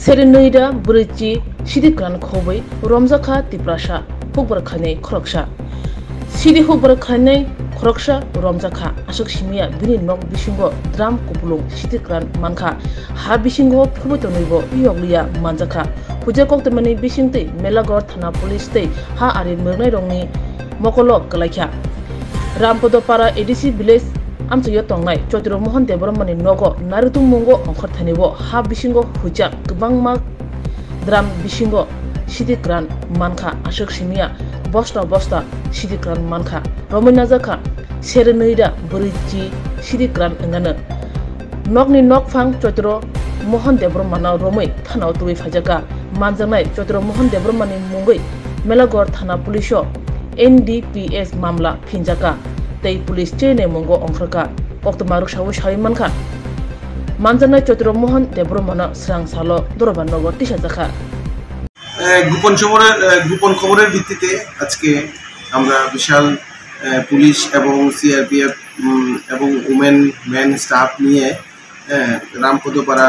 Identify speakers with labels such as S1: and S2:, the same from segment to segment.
S1: Serenida Burichi Sidikran Khobei Romzakha Tiprasha Hubarakhane Khoroksha Sidi Hubarakhane Khoroksha Romzakha Ashok Shimia Bini Nok Bishingo Dram Kupulung Sidikran Manka Ha Bishingo Phubutonuibo Yoglia Manzakha Hujakok Temani Bishingte Melagor Thana Police Te Ha Arin Murnai Rongni Mokolok Kalakha Rampodopara ADC Village Amsuyo Tongai Chotiro Mohan Deboromani Nogo Narutu Mungo Onkhorthanibo Ha Bishingo Hujak Gbangma Dram Bishingo Sidikran Manka Ashok Shimia Bosta Sidikran Manka Romanazaka Serenida Burichi Sidikran Ngana Nokni Nokfang Chotiro Mohan Deboromana Romai Thana Tuwi Fajaka Manzanai Chotiro Mohan Deboromani Mungoi Melagor Thana Pulisho NDPS Mamla Pinjaka Tei Police Chain Mongo Onkraka Oktomaruk Shawu Shawimanka Manzana Chotro Mohan Deboromana Srang Salo Dorobanogor Tishazaka
S2: গোপন খবরের ভিত্তিতে আজকে আমরা বিশাল police এবং CRPF এবং women main staff নিয়ে রামপদপাড়া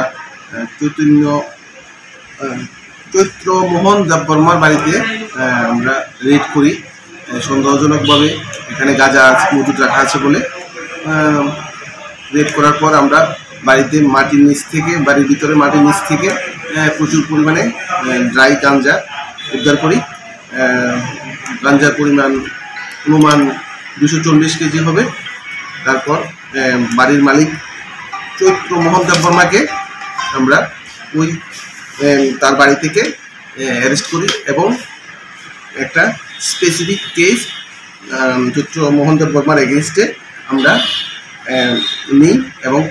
S2: চৈত্র মোহন দেববর্মার বাড়িতে আমরা রেড করি সন্দেহজনকভাবে এখানে গাঁজা মজুদ রাখা আছে বলে রেড করার পর আমরা বাড়িতে মাটির নিচ থেকে বাড়ির ভিতরে মাটির নিচ থেকে প্রচুর পরিমাণে ড্রাই গাঁজা উদ্ধার করি গাঁজার পরিমাণ অনুমান 240 কেজি হবে তারপর বাড়ির মালিক চৈত্র মোহন দেববর্মাকে আমরা ওই তার বাড়ি থেকে অ্যারেস্ট করি এবং একটা স্পেসিফিক কেস চৈত্র মোহন দেববর্মার এগেইনস্টে আমরা নিই এবং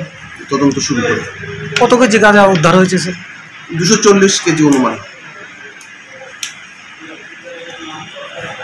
S2: তদন্ত শুরু করি।
S3: কত কেজি গাঁজা উদ্ধার হয়েছে স্যার?
S2: 240 কেজি অনুমান।